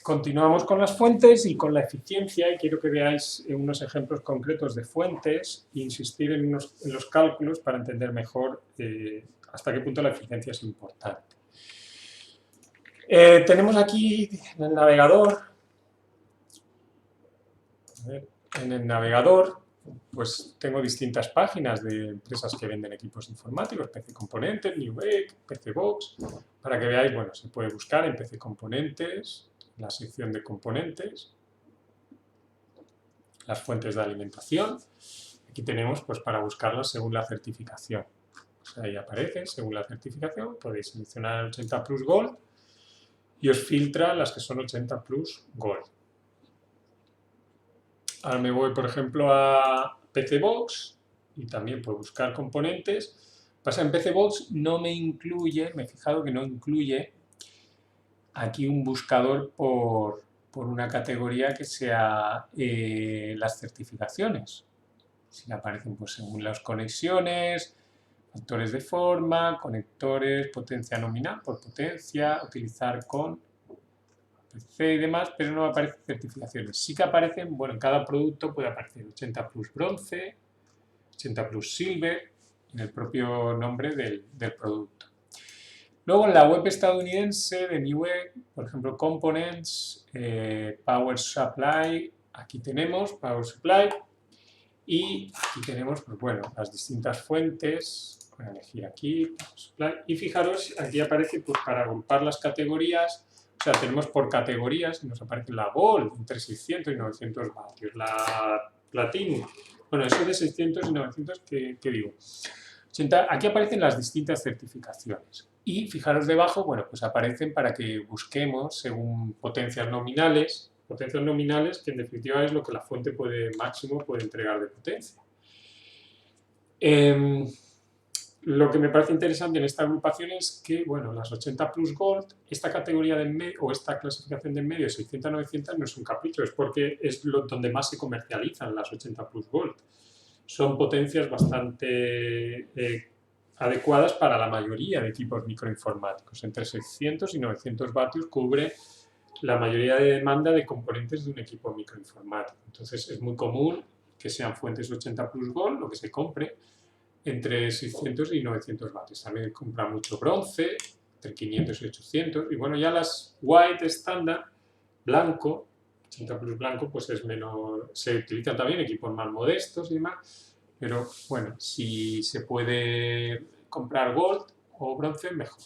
Continuamos con las fuentes y con la eficiencia, y quiero que veáis unos ejemplos concretos de fuentes e insistir en los cálculos para entender mejor hasta qué punto la eficiencia es importante. Tenemos aquí en el navegador, pues tengo distintas páginas de empresas que venden equipos informáticos, PC Componentes, Newegg, PC Box, para que veáis, bueno, se puede buscar en PC Componentes, la sección de componentes, las fuentes de alimentación. Aquí tenemos pues para buscarlas según la certificación. Pues ahí aparecen según la certificación, podéis seleccionar 80 Plus Gold y os filtra las que son 80 Plus Gold. Ahora me voy, por ejemplo, a PC Box y también puedo buscar componentes. Pasa en PC Box no me incluye, me he fijado que no incluye aquí un buscador por una categoría que sea las certificaciones. Si aparecen pues según las conexiones, factores de forma, conectores, potencia nominal por potencia, utilizar con PC y demás, pero no aparecen certificaciones. Sí que aparecen, bueno, en cada producto puede aparecer 80 Plus Bronce, 80 Plus Silver, en el propio nombre del producto. Luego en la web estadounidense de Newegg, por ejemplo, Components, Power Supply, aquí tenemos Power Supply y aquí tenemos, pues bueno, las distintas fuentes. Voy a elegir aquí, Power Supply, y fijaros, aquí aparece pues para agrupar las categorías, o sea, tenemos por categorías, nos aparece la Gold entre 600 y 900 vatios, la Platinum, bueno, eso de 600 y 900, ¿qué digo? Aquí aparecen las distintas certificaciones. Y fijaros debajo, bueno, pues aparecen para que busquemos según potencias nominales que en definitiva es lo que la fuente máximo puede entregar de potencia. Lo que me parece interesante en esta agrupación es que, bueno, las 80 Plus Gold, esta categoría de medio, o esta clasificación de medio, 600-900, no es un capricho, es porque es donde más se comercializan las 80 Plus Gold. Son potencias bastante adecuadas para la mayoría de equipos microinformáticos. Entre 600 y 900 vatios cubre la mayoría de demanda de componentes de un equipo microinformático. Entonces es muy común que sean fuentes 80 Plus Gold, lo que se compre, entre 600 y 900 vatios. También compra mucho bronce, entre 500 y 800. Y bueno, ya las white estándar, blanco, 80 Plus blanco, pues es menos, se utilizan también equipos más modestos y demás, pero bueno, si se puede comprar gold o bronce, mejor.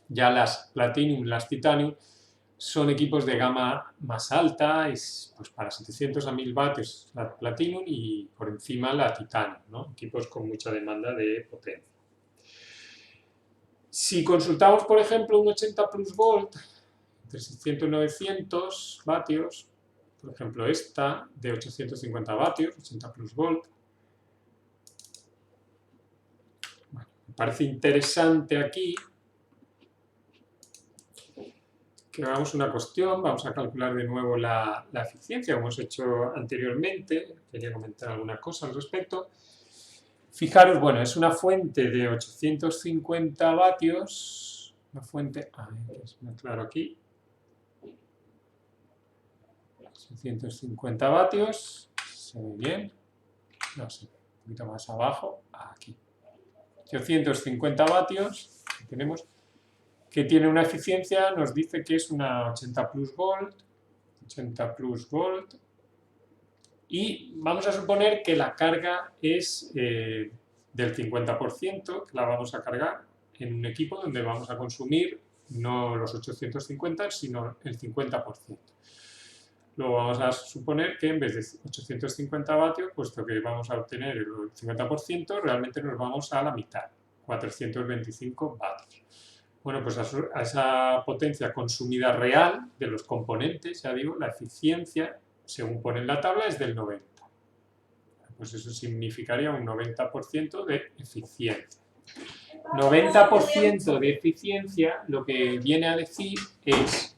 Ya las platinum, las titanium, son equipos de gama más alta, es pues para 700 a 1000 vatios la platinum y por encima la titanium, ¿no? Equipos con mucha demanda de potencia. Si consultamos, por ejemplo, un 80 Plus Gold, entre 600 y 900 vatios, por ejemplo esta de 850 vatios, 80 Plus Gold. Bueno, me parece interesante aquí que hagamos una cuestión, vamos a calcular de nuevo la eficiencia, como hemos hecho anteriormente, quería comentar alguna cosa al respecto. Fijaros, bueno, es una fuente de 850 vatios, una fuente, a ver, es más claro aquí, 650 vatios, se ve bien, no sé, un poquito más abajo, aquí, 850 vatios, tenemos que tiene una eficiencia, nos dice que es una 80 Plus Gold, 80 Plus Gold, y vamos a suponer que la carga es del 50%, que la vamos a cargar en un equipo donde vamos a consumir no los 850, sino el 50%. Luego vamos a suponer que en vez de 850 vatios, puesto que vamos a obtener el 50%, realmente nos vamos a la mitad, 425 vatios. Bueno, pues a esa potencia consumida real de los componentes, ya digo, la eficiencia, según pone en la tabla, es del 90. Pues eso significaría un 90% de eficiencia. 90% de eficiencia lo que viene a decir es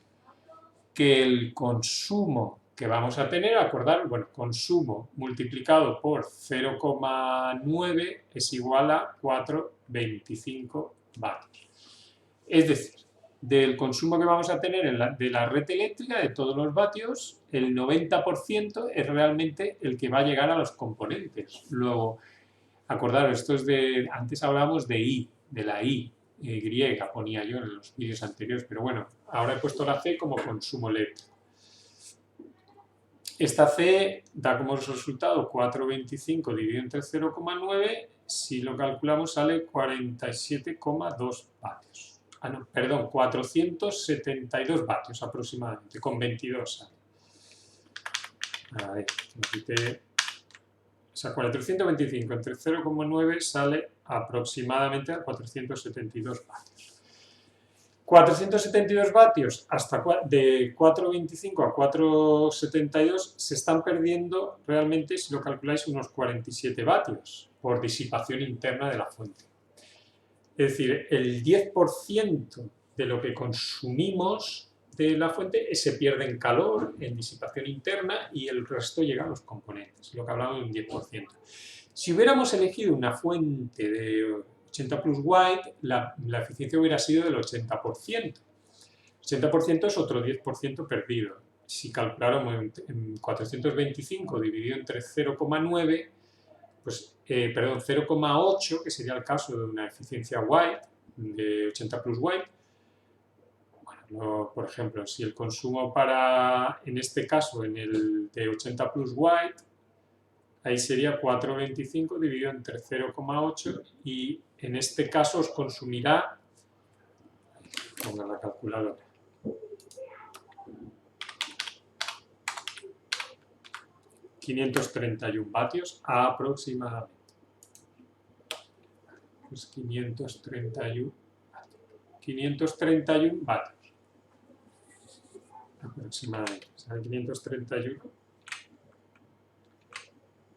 que el consumo que vamos a tener, acordar, bueno, consumo multiplicado por 0,9 es igual a 425 vatios. Es decir, del consumo que vamos a tener de la red eléctrica, de todos los vatios, el 90% es realmente el que va a llegar a los componentes. Luego, acordaros, esto es antes hablábamos de I, de la I, griega, ponía yo en los vídeos anteriores, pero bueno, ahora he puesto la C como consumo eléctrico. Esta C da como resultado 4,25 dividido entre 0,9, si lo calculamos sale 47,2 vatios. Ah, no, perdón, 472 vatios aproximadamente, con 22 sale. A ver, o sea, 425 entre 0,9 sale aproximadamente a 472 vatios. 472 vatios de 4,25 a 4,72 se están perdiendo realmente, si lo calculáis, unos 47 vatios por disipación interna de la fuente. Es decir, el 10% de lo que consumimos de la fuente se pierde en calor, en disipación interna, y el resto llega a los componentes, lo que hablamos de un 10%. Si hubiéramos elegido una fuente de 80 plus white, la eficiencia hubiera sido del 80%. 80% es otro 10% perdido. Si calculáramos en 425 dividido entre 0,9, pues, perdón, 0,8, que sería el caso de una eficiencia white, de 80 plus white. Bueno, por ejemplo, si el consumo en este caso, en el de 80 plus white, ahí sería 4,25 dividido entre 0,8 y en este caso os consumirá, ponga la calculadora, 531 vatios aproximadamente. Pues 531 vatios aproximadamente. ¿Sabe 531?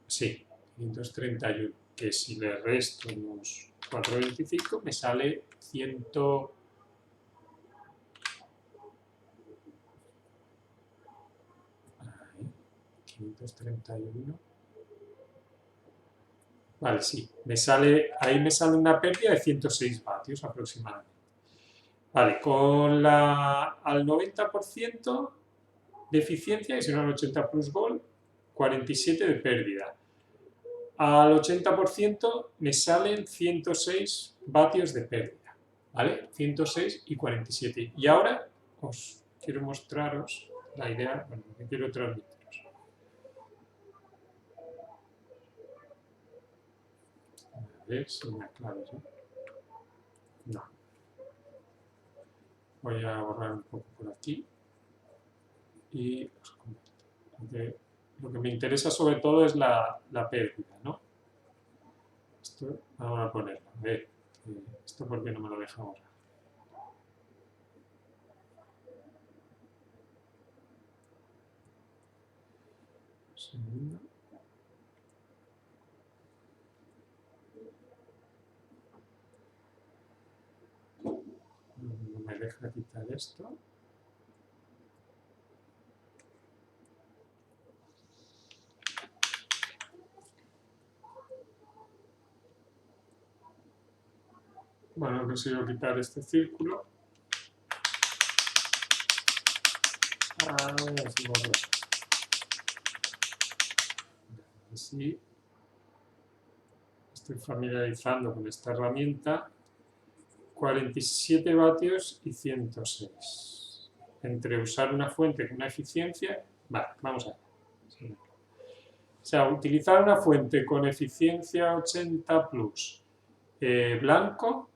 Sí, 531, que si le resto unos 4,25 me sale 531. Vale, sí, ahí me sale una pérdida de 106 vatios aproximadamente. Vale, al 90% de eficiencia, que serán 80 plus volt, 47 de pérdida. Al 80% me salen 106 vatios de pérdida, ¿vale? 106 y 47. Y ahora os quiero mostraros la idea, bueno, que quiero transmitiros. A ver si me aclaro, ¿sí? No. Voy a borrar un poco por aquí y os comento. Lo que me interesa sobre todo es la pérdida, ¿no? Esto vamos a ponerlo. A ver, esto por qué no me lo deja ahora. Un segundo. No me deja quitar esto. Bueno, consigo quitar este círculo. Así estoy familiarizando con esta herramienta. 47 vatios y 106. Entre usar una fuente con una eficiencia... Vale, vamos a ver. O sea, utilizar una fuente con eficiencia 80 plus blanco,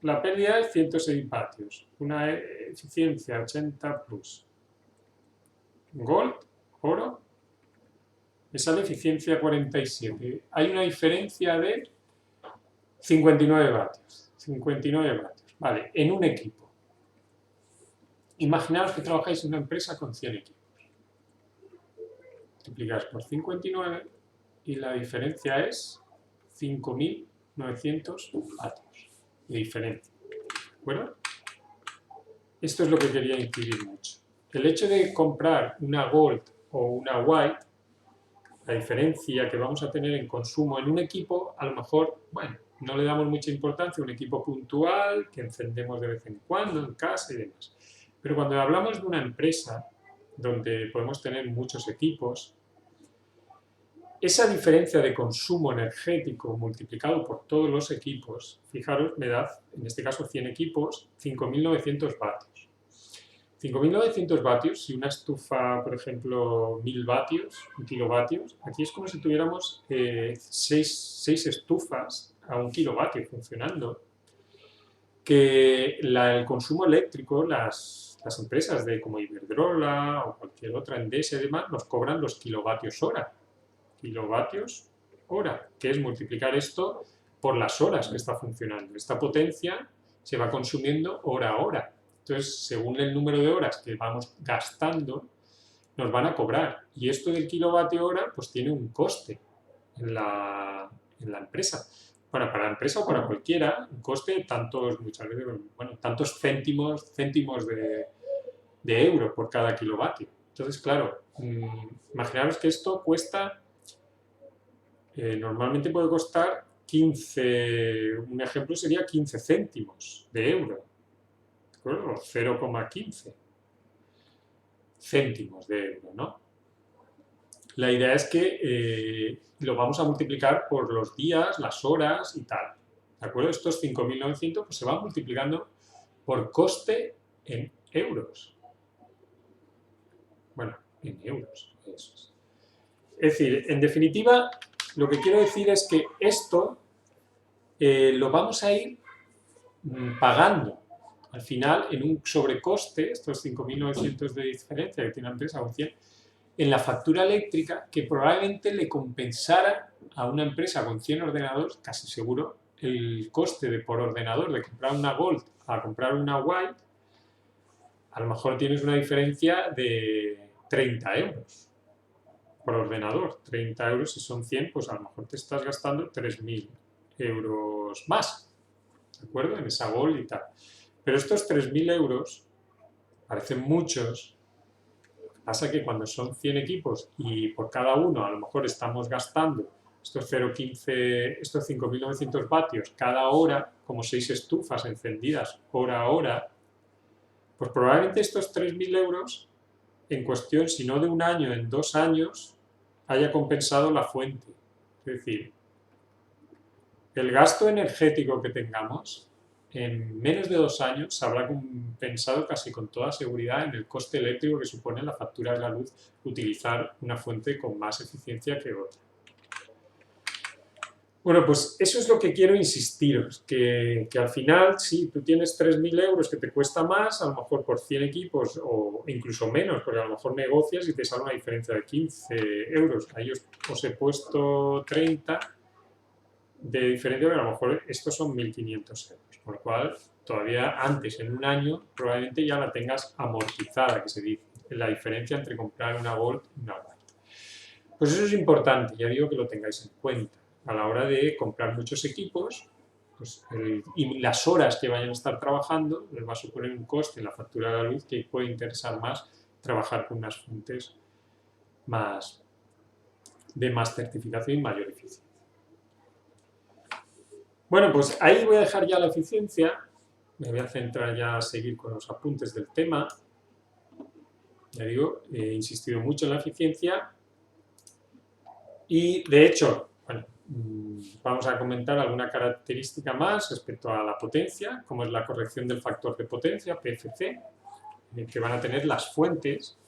la pérdida es 106 vatios. Una eficiencia 80 plus gold, oro, me sale eficiencia 47. Hay una diferencia de 59 vatios. 59 vatios, vale, en un equipo. Imaginaos que trabajáis en una empresa con 100 equipos. Multiplicáis por 59 y la diferencia es 5.900 vatios de diferencia. ¿Bueno? Esto es lo que quería incidir mucho. El hecho de comprar una Gold o una White, la diferencia que vamos a tener en consumo en un equipo, a lo mejor, bueno, no le damos mucha importancia a un equipo puntual que encendemos de vez en cuando en casa y demás. Pero cuando hablamos de una empresa donde podemos tener muchos equipos, esa diferencia de consumo energético multiplicado por todos los equipos, fijaros, me da, en este caso 100 equipos, 5.900 vatios. 5.900 vatios, si una estufa, por ejemplo, 1.000 vatios, 1 kilovatios, aquí es como si tuviéramos 6 estufas a 1 kilovatio funcionando, que el consumo eléctrico, las empresas como Iberdrola o cualquier otra, Endesa y demás, nos cobran los kilovatios hora, que es multiplicar esto por las horas que está funcionando. Esta potencia se va consumiendo hora a hora. Entonces, según el número de horas que vamos gastando, nos van a cobrar. Y esto del kilovatio hora, pues tiene un coste en la empresa. Bueno, para la empresa o para cualquiera, un coste muchas veces, bueno, tantos céntimos de euro por cada kilovatio. Entonces, claro, imaginaros que esto cuesta, normalmente puede costar 15, un ejemplo sería 15 céntimos de euro. 0,15 céntimos de euro, ¿no? La idea es que lo vamos a multiplicar por los días, las horas y tal. ¿De acuerdo? Estos 5.900 pues se van multiplicando por coste en euros. Bueno, en euros, eso es. Es decir, en definitiva, lo que quiero decir es que esto lo vamos a ir pagando al final en un sobrecoste, estos 5.900 de diferencia que tiene la empresa, un 100, en la factura eléctrica, que probablemente le compensara a una empresa con 100 ordenadores, casi seguro, el coste por ordenador de comprar una Gold a comprar una White, a lo mejor tienes una diferencia de 30 euros por ordenador. 30 euros, si son 100, pues a lo mejor te estás gastando 3.000 euros más, ¿de acuerdo? En esa Gold y tal. Pero estos 3.000 euros parecen muchos. Pasa que cuando son 100 equipos y por cada uno a lo mejor estamos gastando estos 5.900 vatios cada hora, como 6 estufas encendidas hora a hora, pues probablemente estos 3.000 euros en cuestión, si no de un año, en 2 años, haya compensado la fuente. Es decir, el gasto energético que tengamos en menos de 2 años se habrá compensado casi con toda seguridad en el coste eléctrico que supone la factura de la luz utilizar una fuente con más eficiencia que otra. Bueno, pues eso es lo que quiero insistiros, que al final, si tú tienes 3.000 euros que te cuesta más, a lo mejor por 100 equipos o incluso menos, porque a lo mejor negocias y te sale una diferencia de 15 euros. Ahí os he puesto 30 de diferencia, pero a lo mejor estos son 1.500 euros. Por lo cual, todavía antes, en un año, probablemente ya la tengas amortizada, que se dice, la diferencia entre comprar una Gold y una White. Pues eso es importante, ya digo que lo tengáis en cuenta. A la hora de comprar muchos equipos, pues y las horas que vayan a estar trabajando, les va a suponer un coste en la factura de la luz que puede interesar más trabajar con unas fuentes de más certificación y mayor eficiencia. Bueno, pues ahí voy a dejar ya la eficiencia, me voy a centrar ya a seguir con los apuntes del tema. Ya digo, he insistido mucho en la eficiencia y, de hecho, bueno, vamos a comentar alguna característica más respecto a la potencia, como es la corrección del factor de potencia, PFC, que van a tener las fuentes.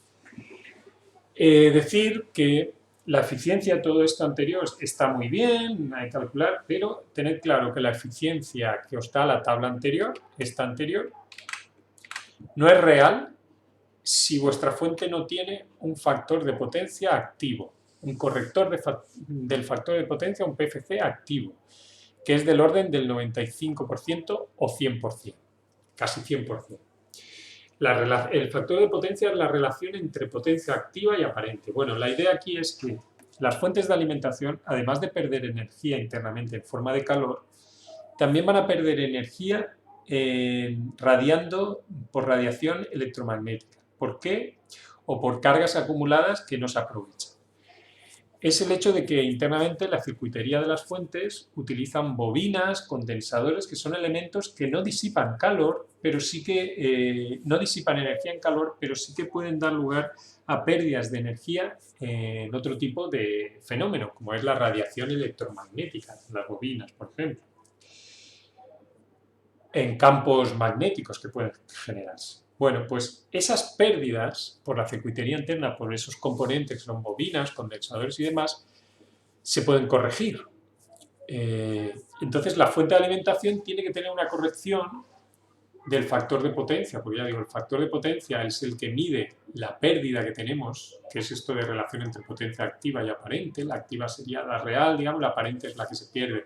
Decir que la eficiencia de todo esto anterior está muy bien, hay que calcular, pero tened claro que la eficiencia que os da la tabla anterior, esta anterior, no es real si vuestra fuente no tiene un factor de potencia activo, un corrector del factor de potencia, un PFC activo, que es del orden del 95% o 100%, casi 100%. El factor de potencia es la relación entre potencia activa y aparente. Bueno, la idea aquí es que las fuentes de alimentación, además de perder energía internamente en forma de calor, también van a perder energía radiando por radiación electromagnética. ¿Por qué? O por cargas acumuladas que no se aprovechan. es el hecho de que internamente la circuitería de las fuentes utilizan bobinas, condensadores, que son elementos que no disipan calor, pero sí que no disipan energía en calor, pero sí que pueden dar lugar a pérdidas de energía en otro tipo de fenómeno, como es la radiación electromagnética, las bobinas, por ejemplo, en campos magnéticos que pueden generarse. Bueno, pues esas pérdidas por la circuitería interna, por esos componentes que son bobinas, condensadores y demás, se pueden corregir. Entonces la fuente de alimentación tiene que tener una corrección del factor de potencia, porque ya digo, el factor de potencia es el que mide la pérdida que tenemos, que es esto de relación entre potencia activa y aparente. La activa sería la real, digamos, la aparente es la que se pierde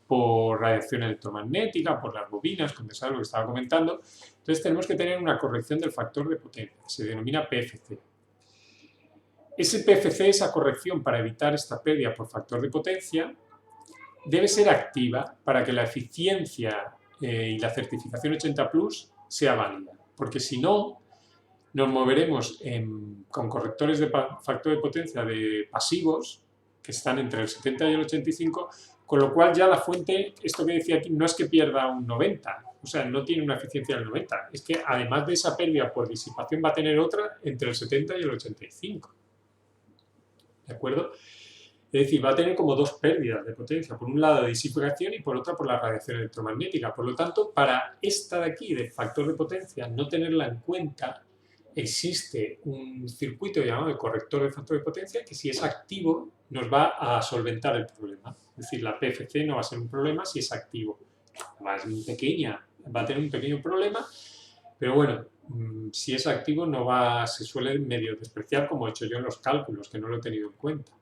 por radiación electromagnética, por las bobinas, condensador, lo que estaba comentando. Entonces tenemos que tener una corrección del factor de potencia, que se denomina PFC. Ese PFC, esa corrección para evitar esta pérdida por factor de potencia, debe ser activa para que la eficiencia y la certificación 80 Plus sea válida, porque si no, nos moveremos con correctores de factor de potencia de pasivos, que están entre el 70 y el 85, con lo cual ya la fuente, esto que decía aquí, no es que pierda un 90, o sea, no tiene una eficiencia del 90, es que además de esa pérdida por disipación va a tener otra entre el 70 y el 85. ¿De acuerdo? Es decir, va a tener como dos pérdidas de potencia, por un lado de disipación y por otra por la radiación electromagnética. Por lo tanto, para esta de aquí, de factor de potencia, no tenerla en cuenta, existe un circuito llamado de corrector de factor de potencia que si es activo nos va a solventar el problema. Es decir, la PFC no va a ser un problema si es activo. Va a ser pequeña, va a tener un pequeño problema, pero bueno, si es activo se suele medio despreciar como he hecho yo en los cálculos, que no lo he tenido en cuenta.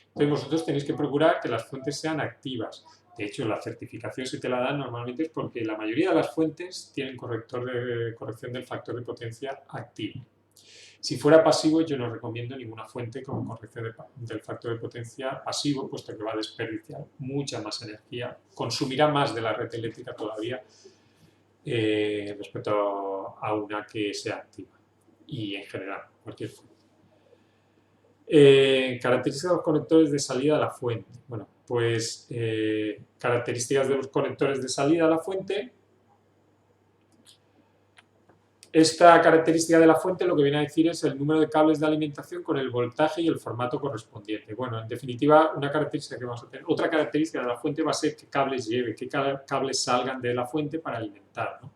Entonces vosotros tenéis que procurar que las fuentes sean activas. De hecho, la certificación si te la dan normalmente es porque la mayoría de las fuentes tienen corrector de corrección del factor de potencia activo. Si fuera pasivo, yo no recomiendo ninguna fuente con corrección del factor de potencia pasivo, puesto que va a desperdiciar mucha más energía, consumirá más de la red eléctrica todavía respecto a una que sea activa. Y en general, cualquier fuente. Características de los conectores de salida a la fuente. Bueno, pues características de los conectores de salida a la fuente. Esta característica de la fuente lo que viene a decir es el número de cables de alimentación con el voltaje y el formato correspondiente. Bueno, en definitiva, una característica que vamos a tener. Otra característica de la fuente va a ser qué cables lleve, qué cables salgan de la fuente para alimentar, ¿no?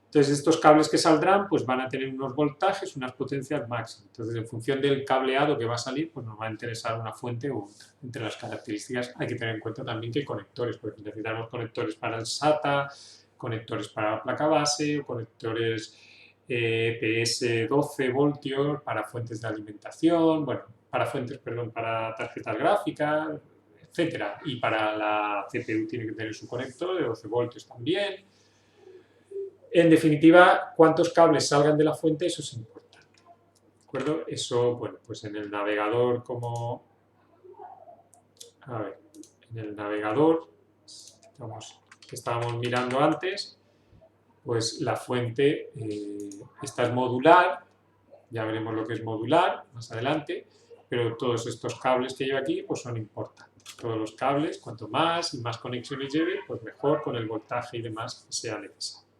Entonces, estos cables que saldrán pues van a tener unos voltajes, unas potencias máximas. Entonces, en función del cableado que va a salir, pues nos va a interesar una fuente u otra. Entre las características hay que tener en cuenta también que hay conectores, porque necesitamos conectores para el SATA, conectores para la placa base, conectores PS 12 voltios para fuentes de alimentación, bueno, para tarjetas gráficas, etcétera. Y para la CPU tiene que tener su conector de 12 voltios también. En definitiva, cuántos cables salgan de la fuente, eso es importante. ¿De acuerdo? Eso, bueno, pues en el navegador en el navegador que estábamos mirando antes, pues la fuente, esta es modular, ya veremos lo que es modular más adelante, pero todos estos cables que lleva aquí, pues son importantes. Todos los cables, cuanto más y más conexiones lleve, pues mejor con el voltaje y demás que sea necesario.